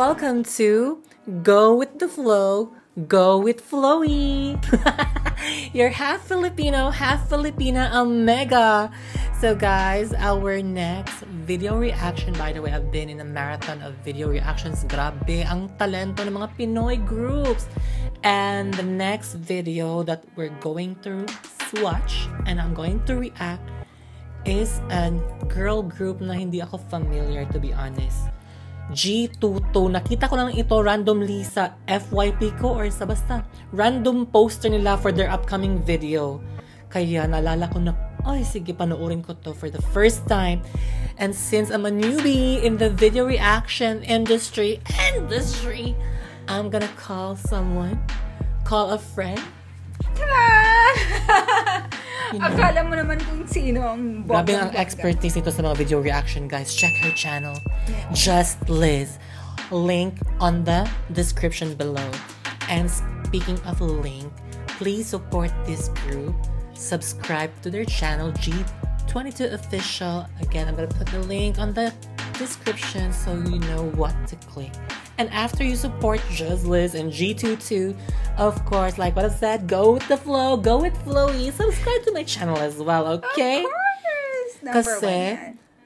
welcome to Go with the Flow, Go with Flowy. You're half Filipino, half Filipina Omega. So guys, our next video reaction, by the way, I've been in a marathon of video reactions. Grabe ang talento ng mga Pinoy groups. And the next video that we're going to watch and I'm going to react is a girl group na hindi ako familiar, to be honest. G22. Nakita ko lang ito randomly sa FYP ko or sa basta random poster nila for their upcoming video. Kaya naalala ko na, ay sige, panoorin ko to for the first time. And since I'm a newbie in the video reaction industry, I'm gonna call someone, call a friend. Akala mo naman kung sino ang grabe ang expertise nito sa mga video reaction, guys. Check her channel. Just Liz. Link on the description below. And speaking of link, please support this group. Subscribe to their channel, G22 Official. Again, I'm gonna put the link on the description so you know what to click. And after you support Just Liz and G22, of course, like what I said, go with the flow, go with Flowy. Subscribe to my channel as well, okay? Of course! Kasi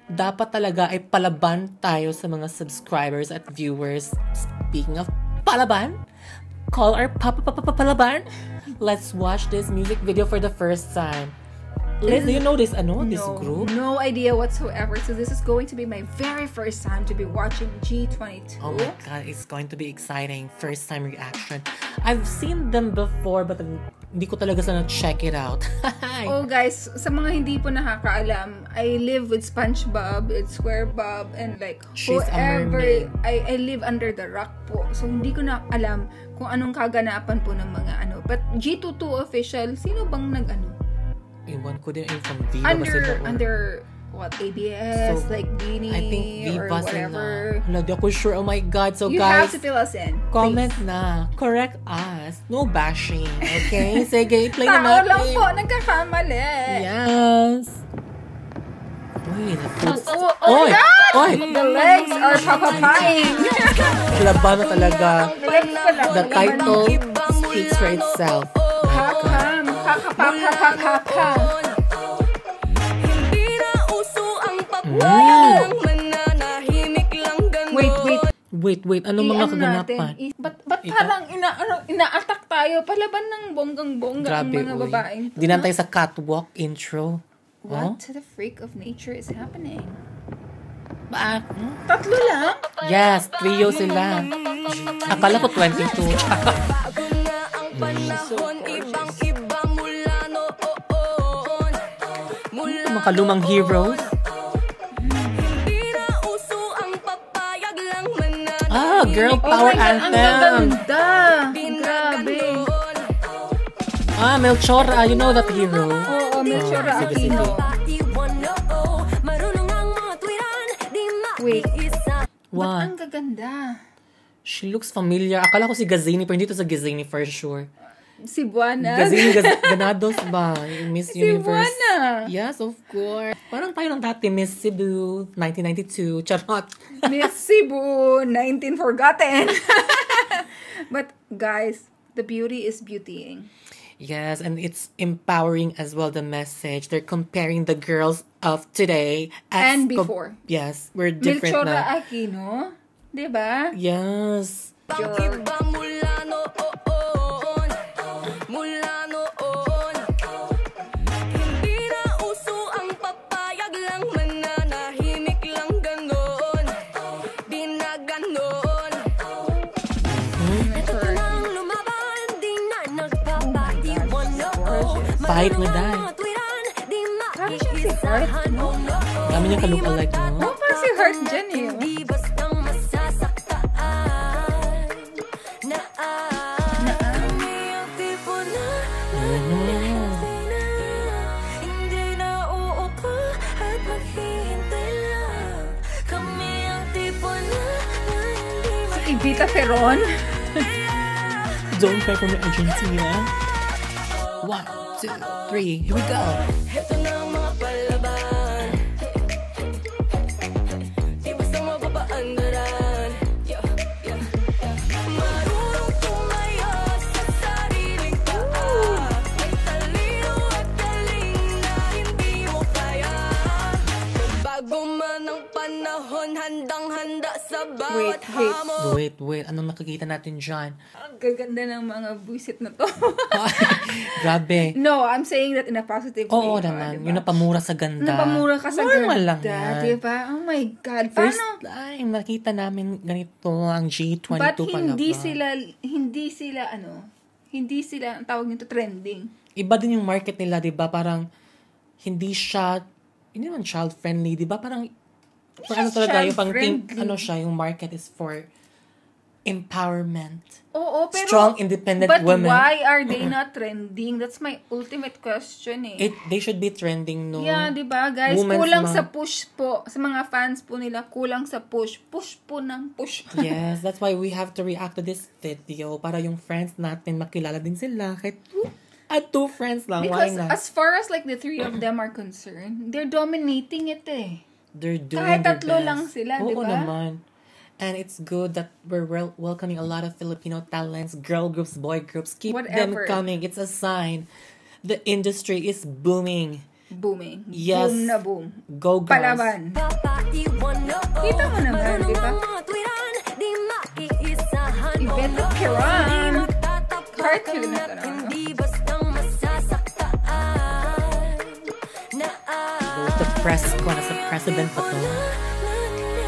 dapat talaga ay palaban tayo sa mga subscribers at viewers. Speaking of palaban, call our palaban. Let's watch this music video for the first time. Liz, do you know this this group? No idea whatsoever. So this is going to be my very first time to be watching G22. Oh my god, it's going to be exciting. First time reaction. I've seen them before but hindi ko talaga sana check it out. Oh guys, sa mga hindi po nakakaalam, I live with SpongeBob, it's SquareBob, and like she's whoever, I live under the rock po. So hindi ko na alam kung anong kaganapan po ng mga ano. But G22 Official, sino bang nag-ano? Iwan ko din from Viva under what, ABS, so, like Beanie, I think Viva or whatever. Hindi ako sure. Oh my god. So you guys, have to fill us in. Comment please. Na. Correct us. No bashing. Okay? Sige, play na natin. Tao lang po, nagkakamali. Yes. Uy, oh God! Oy! The legs are papapaying. Laban na talaga. The title speaks for itself. Wait. Anong mga kaganapan? Ba't parang ina-attack tayo? Palaban ng bonggang-bongga ang mga babaeng. Dinantay sa catwalk intro. What to the freak of nature is happening? Tatlo lang? Yes, trio sila. Akala ko 22. Makalumang heroes. Girl power anthem. Ang ganda. Grabe. Melchora, you know that hero. Oo, Melchora Aquino. Wait. What? Ba't ang gaganda? She looks familiar. Akala ko si Gazini, pero hindi to sa Gazini for sure. Si Buana. Gazini Ganados ba? Miss Universe. Si Buana. Yes, of course. Parang tayo ng dati, Miss Cebu, 1992. Charot. Miss Cebu, 19 forgotten. But guys, the beauty is beautying. Yes, and it's empowering as well, the message. They're comparing the girls of today and before. Yes, we're different Melchora na. Aquino, diba? Yes. Fight with that. Parang siya si Heart, no? Kami niya ka-look-alike, no? Oo, parang si Heart dyan eh. Si Evita Ferron. Zone 5 from Argentina. 1, 2, 3, here we go. Wait. Anong nakikita natin dyan? Ang gaganda ng mga buwisit na to. Grabe. No, I'm saying that in a positive way. Oo naman. Diba? Yung napamura sa ganda. Napamura ka sa Normal ganda. lang yan. Diba? Oh my God. First Paano? time, nakita namin ganito ang G22 But pala hindi ba? hindi sila, ang tawag nito, trending. Iba din yung market nila, di ba? Parang, hindi naman child-friendly, di ba? Parang, ano talaga, yung pang yung market is for empowerment. Oo, pero Strong, independent women. But why are they not trending? That's my ultimate question They should be trending, no? Yeah, di ba, guys? Women's kulang month. sa push po. Sa mga fans po nila, kulang sa push. Push po ng push. Yes, that's why we have to react to this video para yung friends natin makilala din sila. Kahit two friends lang, Because why not? as far as like the three of them are concerned, they're dominating it They're doing Kahit their tatlo best. lang sila, di Oo ba? naman. And it's good that we're welcoming a lot of Filipino talents, girl groups, boy groups. Keep them Whatever. coming. It's a sign. The industry is booming. Booming. Yes. Boom na boom. Go girls. Palaban. Kita mo naman, di ba? Event of Kiran. Cartoon na gano'n. The press ko, nasa president pa to.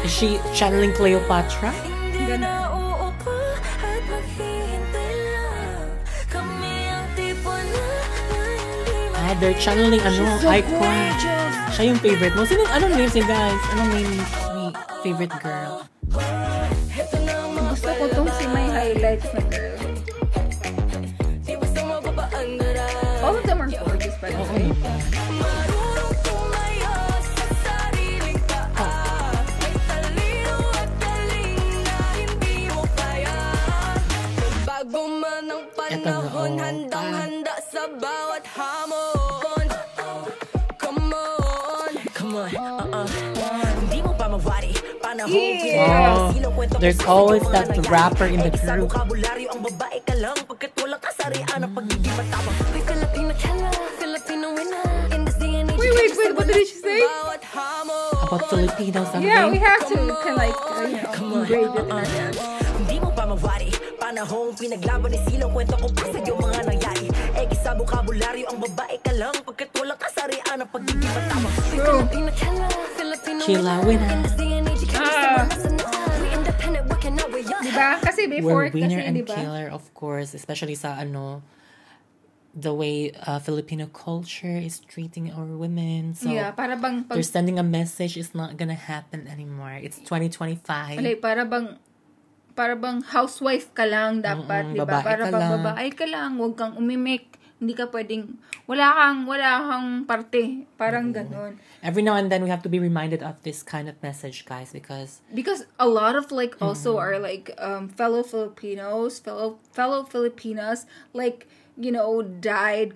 Is she channeling Cleopatra? Gano'n. They're channeling so icon. gorgeous. Siya yung favorite mo. Anong name niya, guys? Anong name ni favorite girl? Gusto ko tong si may highlights na girl. All of them are gorgeous, by the way. Ito na, handang-handa sa bawat hamon. Come on. Hindi mo pa mawari. Panahon. Yeah. There's always that rapper in the group. Bokabularyo ang babae ka lang. Pagkat walang kasarian ang pagiging matapang. May Filipino channel, Filipino winner. In this day and age, Wait, what did she say? bawat hamon. About Filipinos, something? Yeah, we have to kind of like, engrave it in our heads. Hindi mo pa mawari. Panahong pinaglaban ni Silong. Kwento ko pa sa'yo mga nangyari. Sa bokabularyo ang babae ka lang. Pagkat walang kasarian ang pagiging matapang. True. Filipino channel, Filipino Sheila winner. Diba? Kasi before, We're winner kasi, and diba? killer, of course. Especially sa the way Filipino culture is treating our women. So, Yeah, para bang they're sending a message. It's not gonna happen anymore. It's 2025. para bang housewife ka lang dapat, di ba? babae Para ka bang lang. babae ka lang, huwag kang umimik. Hindi ka pwedeng, wala kang parte. Parang ganon. Every now and then, we have to be reminded of this kind of message, guys, because A lot of like also are like fellow Filipinos, fellow Filipinas, like, died,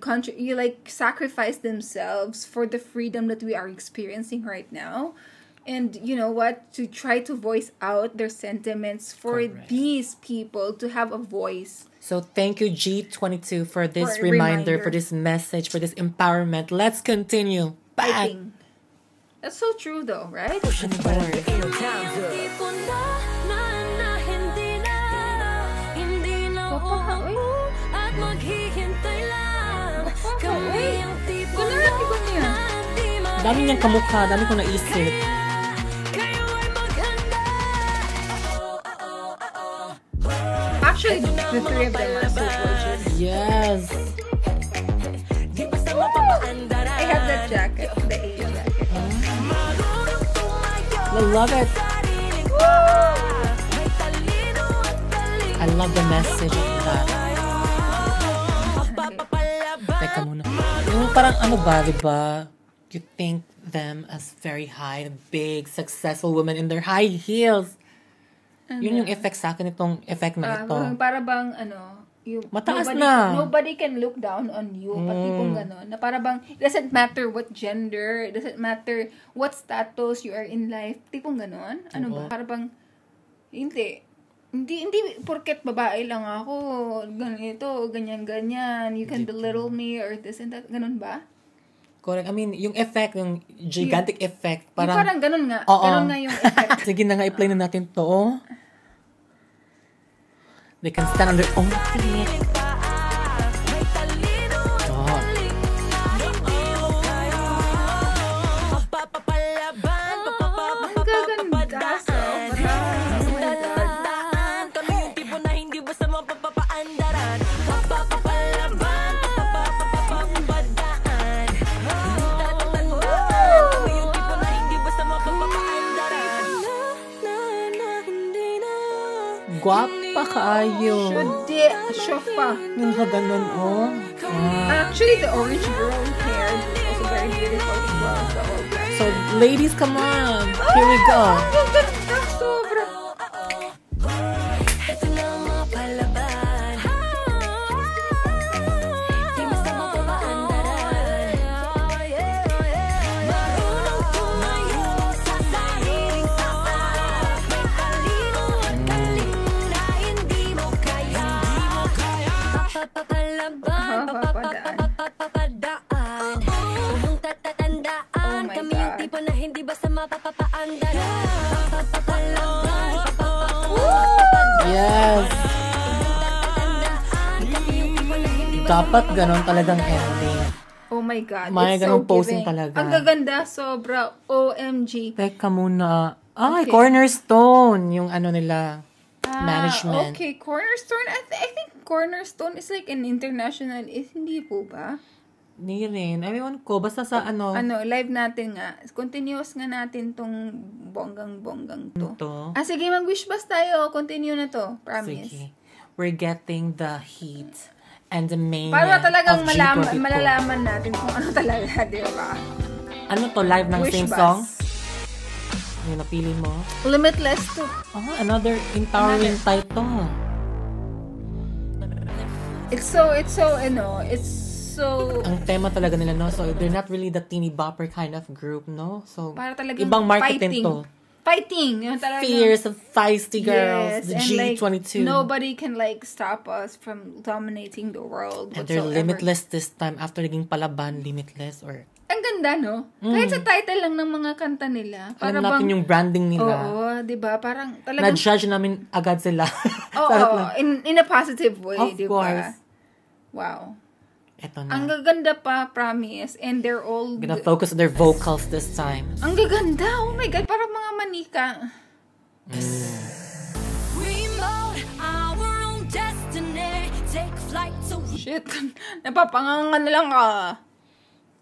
sacrificed themselves for the freedom that we are experiencing right now. And you know what? To try to voice out their sentiments for Correct. these people to have a voice. So thank you, G22, for this For a reminder, reminder. for this message, for this empowerment. Let's continue. Bye. Fighting. That's so true though, right? Of course. Kunwari ko niya. Dami niyang kamukha, dami ko naisip. Actually, the three of them are so gorgeous. Yes. I have that jacket, the A jacket. I love it. I love the message of that. Teka muna. Yung parang diba? You think them as very high, big, successful women in their high heels. Yun yung effect sa akin, itong effect na ito. Para bang, Mataas na. Nobody can look down on you. Pati pong gano'n. Na para bang, it doesn't matter what gender, it doesn't matter what status you are in life. Tipong gano'n. Ano ba? Para bang, hindi porket babae lang ako, ganito, ganyan-ganyan, you can belittle me or this and that. Ganun ba? Correct. I mean, yung effect, yung gigantic effect, Parang ganun nga. Oo. Ganun nga yung effect. Sige na nga, i-play na natin to. They can stand on their own feet. Oh. Ang gaganda. Tandaan, kami yung tipo na hindi basta mapapaandaran. Papapalaban, papapapadaan. Tatandaan, kami yung tipo na hindi basta mapapaandaran. Hindi na. Guwapa kaayo. Hindi, sofa. Yung ganun, oh. Actually, the orange girl hair is also very beautiful as well. So, ladies, come on. Here we go. Ang ganda, sobra. Ito na ang mga palaban. Di basta mapapaandaran. Marunong tumayo sa sariling sasarap. May talino at galing na hindi mo kaya. Papapalaban, papapadaan. Huwag tatatandaan. Oh my Kami yung God. tipo na hindi basta mapapaandaran. Papapalaban, Yes. Dapat ganon talagang ending. Oh my God. May it's ganung so posing giving. talaga. Ang gaganda, sobra. OMG. Teka muna. Ay, Okay. Cornerstone. Yung ano nila. Management. Okay, Cornerstone. I think Cornerstone is like an international. Hindi po ba? Hindi rin. Ewan ko. Basta sa ano. Live natin nga. Continuous nga natin tong bonggang-bonggang to. To. Sige, mag-wish bus tayo. Continue na to. Promise. Sige. We're getting the heat and the mania Para talagang of G22. malalaman natin kung ano talaga, di ba? Ano to? Live ng Wish same bus. song? Yung napili mo? Limitless to. Oh, another empowering title. It's so, Ang tema talaga nila, no? So, they're not really the teeny bopper kind of group, no? So, para talagang ibang marketing fighting. to. Fighting. Yung talagang, Fierce and feisty girls. yes, The and G22. like, nobody can like stop us from dominating the world And they're whatsoever. limitless this time after naging palaban, limitless or Ang ganda, no? Kahit sa title lang ng mga kanta nila. alam natin yung branding nila. Oo, di ba? Parang talagang, Na-judge namin agad sila. oo, in a positive way, Of di course. ba? Wow. Eto Ang na. gaganda pa, promise. And they're all... Gonna focus on their vocals this time. Ang gaganda. Oh my God. Parang mga manika. Remote, our own destiny. Take flight to Shit. Napapanganga na lang ka.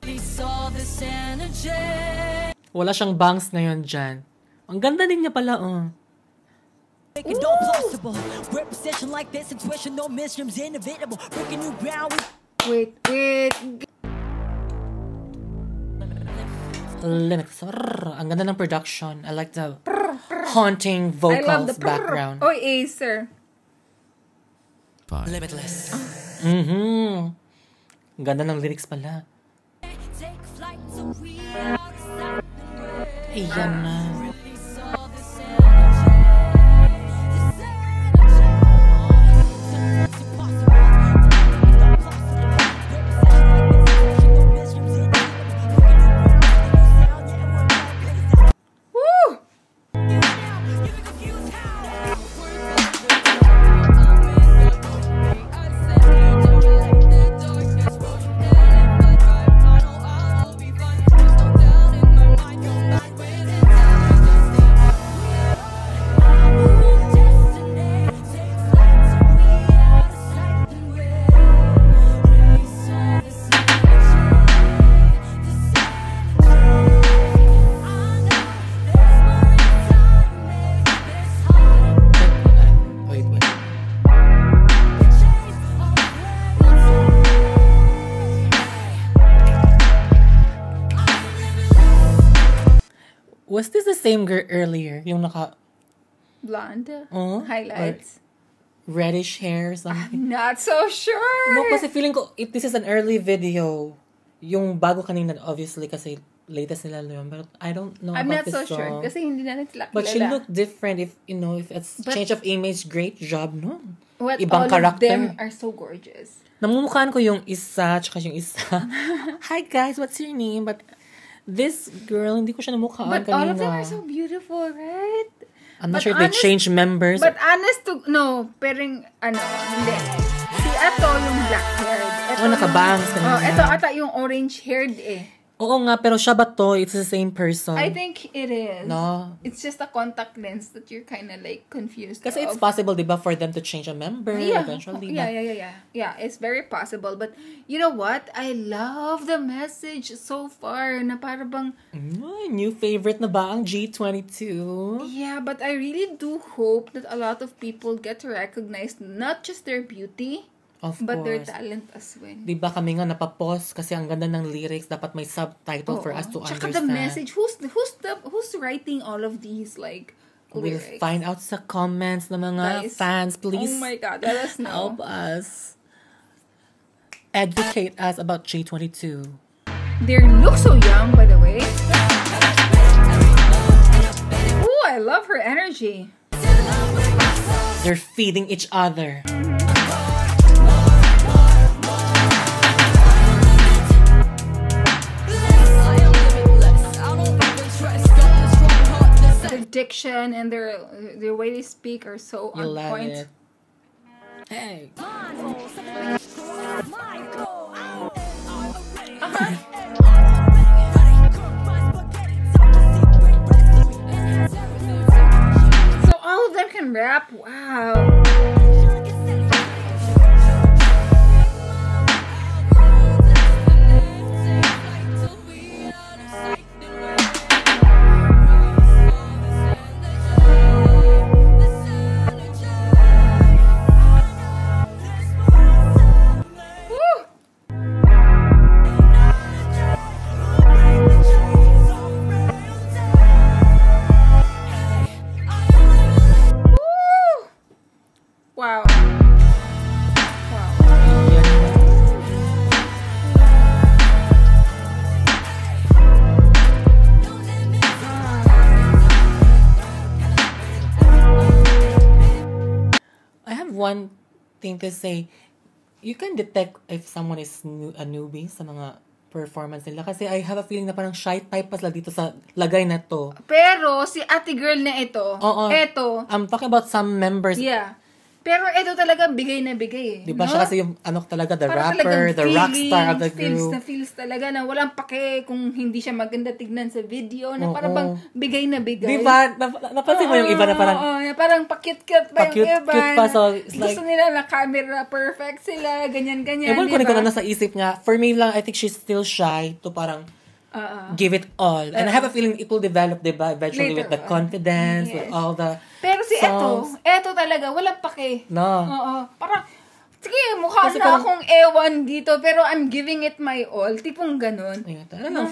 release all this energy. Wala siyang bangs ngayon dyan. Ang ganda din niya pala, oh. Make it all plausible. Representation like this, intuition, no missions, inevitable. Breaking new ground with Wait. Limits. Ang ganda ng production. I like the haunting I love the vocals background. Oy, Acer. Limitless. Mm-hmm. Ang ganda ng lyrics pala. take flight so we are the Ayan na. release all this energy. This energy. It's impossible. Make it all plausible. Representation like this, intuition, no missions, inevitable. Breaking new ground with a new sound, yeah, we're about to blaze out. Woo! You be confused how? Wait. Was this the same girl earlier? Yung naka Blonde. Oh, Highlights. reddish hair or something? Not so sure. No, kasi feeling ko, if this is an early video, yung bago kanina, obviously, kasi latest nila yun. But I don't know I'm about not so this sure. song. Kasi hindi na sila kilala. But she looked different if it's But- change of image, great job, no? What ibang all character. of them are so gorgeous. Namumukhaan ko yung isa, tsaka yung isa. Hi guys, what's your name? But this girl, hindi ko siya namukhaan But kanina. all of them are so beautiful, right? I'm not sure if they change members. But honest to, no, pero hindi. Si Ato yung black-haired. Nakabangs. Ito ata yung orange-haired Oo nga, pero siya ba to? It's the same person. I think it is. No. It's just a contact lens that you're kind of like confused Kasi it's possible, di ba, for them to change a member eventually. Yeah, it's very possible. But you know what? I love the message so far na para bang new favorite na ba ang G22? Yeah, but I really do hope that a lot of people get to recognize not just their beauty, but their talent as well. Di ba kami nga napapause kasi ang ganda ng lyrics, dapat may subtitle for us to Tsaka understand. the message, who's writing all of these like lyrics? We'll find out sa comments ng mga fans, please. Oh my God, let us know. Help us. Educate us about G22. They look so young, by the way. Oh, I love her energy. They're feeding each other. Their diction and their way they speak are so on point. It. Hey. So all of them can rap. Wow. Wow. I have one thing to say. You can detect if someone is a newbie sa mga performance nila. Kasi I have a feeling na parang shy type pa sila dito sa lagay na to. Pero si ate girl na ito, eto. I'm talking about some members. Yeah. Pero ito talaga bigay na bigay. Diba siya kasi yung talaga the rapper, the rock star of the group. Feels talaga na walang pake kung hindi siya maganda tignan sa video. Na parang bang bigay na bigay. Diba? Napansin mo yung iba na parang parang pa-cute-cute pa yung iba. Cute pa. So, it's like, gusto nila na camera perfect sila, ganyan-ganyan. Ewan ko na kung nasa isip niya. For me lang, I think she's still shy to parang give it all. And I have a feeling it will develop, diba? Eventually with the confidence, with all the Pero si songs. eto talaga, walang pake. No. Oo. Parang, sige, mukha na akong ewan dito, pero I'm giving it my all. Tipong ganun.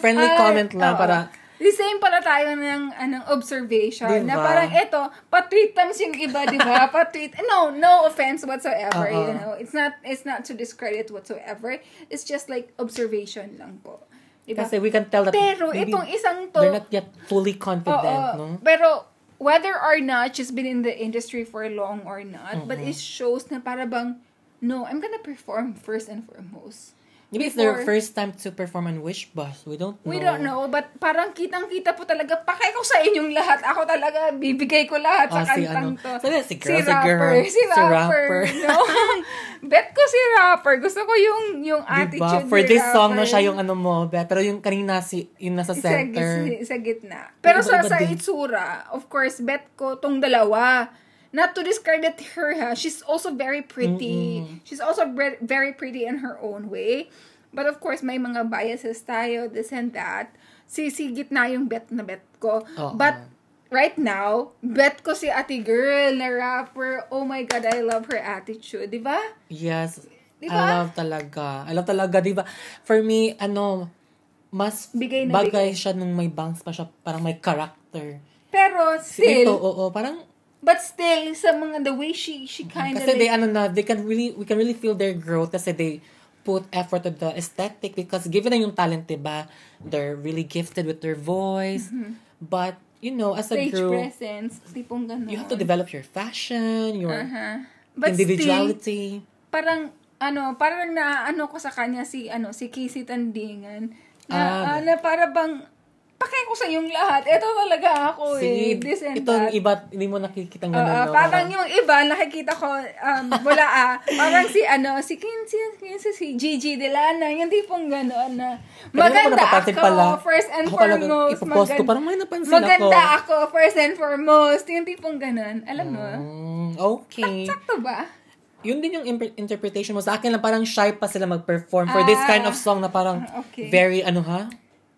Friendly comment lang para the same pala tayo ng observation. Diba? Na parang ito, pa-tweet times yung iba, di ba? Pa-tweet. No offense whatsoever, you know. It's not to discredit whatsoever. It's just like observation lang po. Diba? Kasi we can tell that pero itong isang to, they're not yet fully confident, no? Pero whether or not she's been in the industry for long or not, but it shows na para bang, no, I'm gonna perform first and foremost. Maybe it's their first time to perform on Wish Bus. We don't know. We don't know, but parang kitang-kita po talaga, pakay ko sa inyong lahat. Ako talaga, bibigay ko lahat sa kantang to. Si girl. Si rapper. No? Bet ko si rapper. Gusto ko yung attitude For ni this rapper. song na siya yung bet. Pero yung kanina, yung nasa center. Sa gitna. Pero sa itsura, of course, bet ko tong dalawa. Not to discredit her, ha. She's also very pretty. She's also very pretty in her own way. But of course, may mga biases tayo, this and that. Si gitna yung bet ko. But right now, bet ko si ate girl na rapper. Oh my God, I love her attitude. Diba? Yes. Diba? I love talaga, diba? For me, mas bagay siya nung may bangs pa siya. Parang may character. Pero still, parang but still, sa mga, the way she kind of kasi we can really feel their growth kasi they put effort to the aesthetic because given na yung talent, diba, they're really gifted with their voice. But, as a group, presence, tipong ganun. you have to develop your fashion, your But individuality. Still, parang ko sa kanya si Casey Tandingan na para bang pake ko sa yung lahat. Ito talaga ako this and ito that. yung iba, hindi mo nakikita ng ganun. No? Parang yung iba, nakikita ko, wala parang si Gigi Delana, yung tipong gano'n na, maganda ako, first and foremost. Parang may napansin maganda ako, first and foremost. Yung tipong gano'n. Alam mo? Okay. Sakto ba? Yun din yung interpretation mo. Sa akin lang, parang shy pa sila mag-perform for this kind of song na parang very,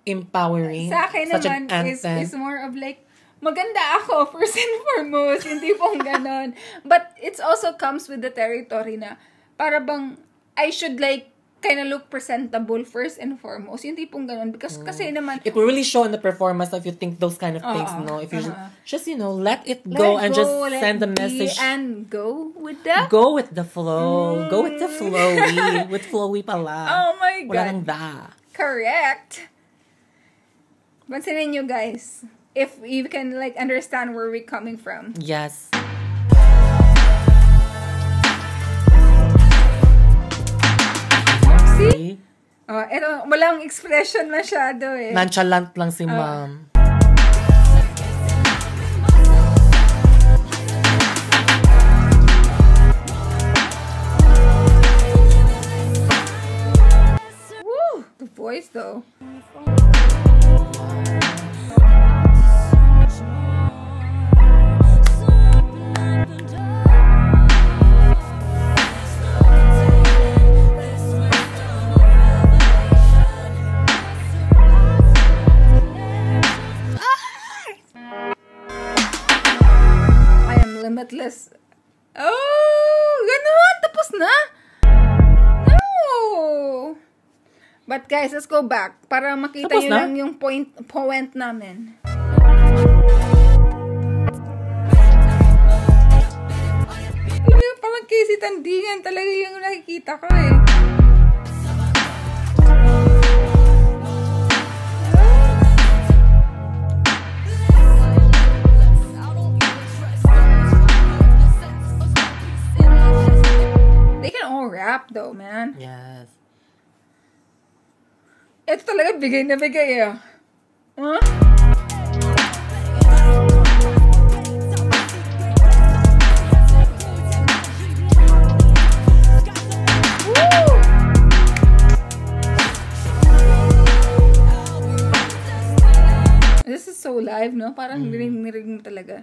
empowering. Sa akin naman is more of like, maganda ako, first and foremost, hindi pong ganon. But it also comes with the territory na, para bang, I should like, kind of look presentable first and foremost. Hindi pong ganon. Because kasi naman, it will really show in the performance if you think those kind of things, no? If you just, let it go and just send the message. And go with the flow. Go with the flowy. With flowy pala. Oh my God. Wala nang da. Correct. Pansinin nyo, guys. If you can, like, understand where we're coming from. Yes. See? Ito, walang expression masyado eh. Nonchalant lang si ma'am. Woo! The voice though. Limitless. Oh, ganun. Tapos na. No. But guys, let's go back para makita nyo lang yung point namin. Parang Casey Tandingan talaga yung nakikita ko eh. Rap though, man. Yes. Ito talaga bigay na bigay eh. Huh? Woo! This is so live, no? Parang nirig mo talaga.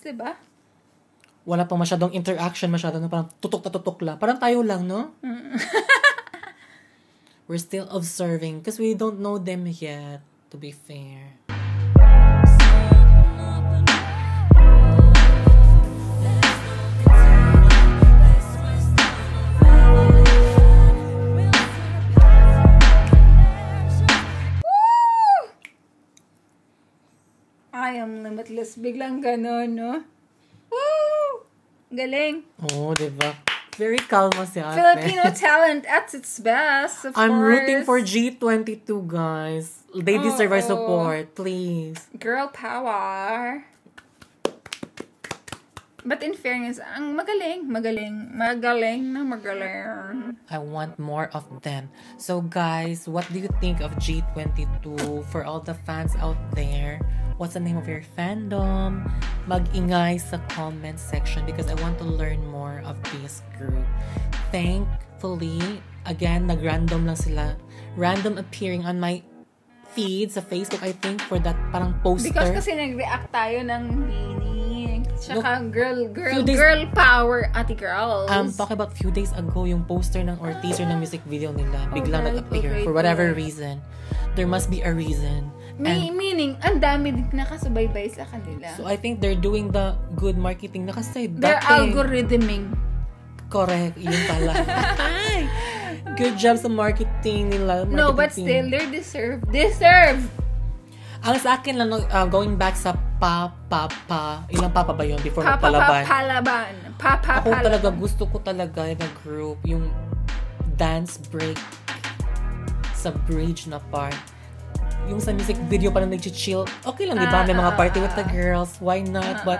Diba? Wala pang masyadong interaction, masyadong parang tutok na tutok lang. Parang tayo lang, no? We're still observing because we don't know them yet, to be fair. I am limitless. Biglang ganon, no? Woo! Galing. Oh, diba? Very kalma si ate. Filipino talent at its best, of I'm course. rooting for G22, guys. They deserve our support, please. Girl power. But in fairness, ang magaling. I want more of them. So guys, what do you think of G22? For all the fans out there, what's the name of your fandom? Mag-ingay sa comment section because I want to learn more of this group. Thankfully, again, nag-random lang sila. Random appearing on my feed sa Facebook, I think, for that parang poster. Because kasi nag-react tayo ng Beanie. Tsaka girl power, ate girls. Talking about few days ago, yung poster ng or teaser ng music video nila, biglang nag-appear for whatever reason. There must be a reason. Meaning, ang dami din nakasubaybay sa kanila. So I think they're doing the good marketing na kasi They're algorithming. Correct, yun pala. Good job sa marketing nila. No, but still, they deserve. Ang sa akin lang, going back sa ilang papa ba yun before magpalaban? Ako talaga, gusto ko talaga yung group, yung dance break sa bridge na part. Yung sa music video parang nag-chill. Okay lang, di ba? May mga party with the girls. Why not? But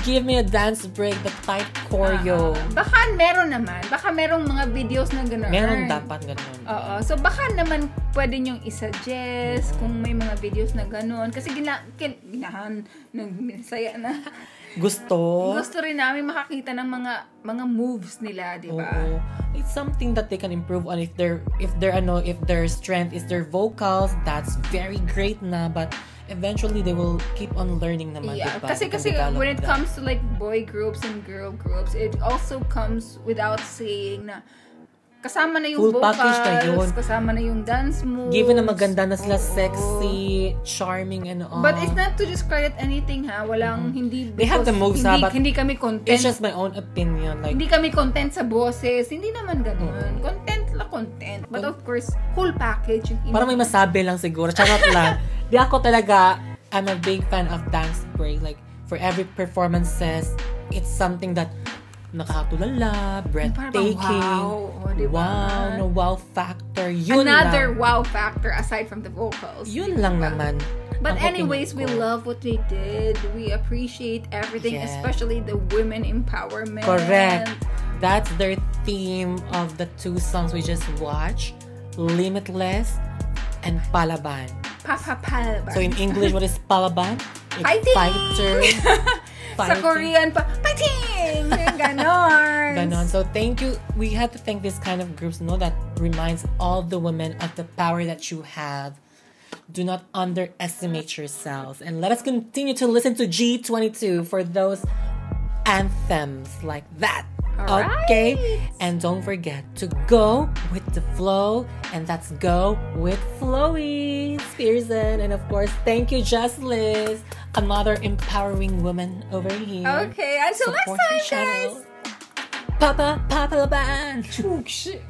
give me a dance break, the tight choreo. Baka meron naman. Baka merong mga videos na gano'n. Meron dapat gano'n. Oo. So, baka naman pwede nyong isuggest kung may mga videos na gano'n. Kasi ginahan, saya na. Gusto rin namin makakita ng mga moves nila, di ba? It's something that they can improve on if their strength is their vocals. That's very great na, but eventually they will keep on learning naman. Yeah, diba? kasi when it comes to like boy groups and girl groups, it also comes without saying na kasama na yung full vocals, package na yun. Kasama na yung dance moves. Given na maganda na sila, sexy, charming, and all. But it's not to discredit anything, ha? Walang, hindi... They have the moves, hindi, but hindi kami content. it's just my own opinion. Like, hindi kami content sa boses. Hindi naman ganun. Content. But of course, whole package. Parang may masabi lang siguro. Charot lang. Di ako talaga, I'm a big fan of dance break. Like, for every performances, it's something that nakakatulala, breathtaking. Wow. Oh, diba? Wow, no wow factor. Yun Another lang. wow factor aside from the vocals. Yun lang naman. But ang anyways, we opinion ko. love what they did. We appreciate everything, Yeah. especially the women empowerment. Correct. That's their theme of the two songs we just watched. Limitless and Palaban. Palaban. So in English, what is Palaban? It's Fighting! fighter. Sa Korean pa, fighting! Ganon. So thank you. We have to thank this kind of groups, that reminds all the women of the power that you have. Do not underestimate yourselves. And let us continue to listen to G22 for those anthems like that. All Okay? right. And don't forget to go with the flow. And that's Go with Flowy Spearson. And of course, thank you, Just Liz. Another empowering woman over here. Okay, until Support next her time, channel. guys. Papa Laban. Shit.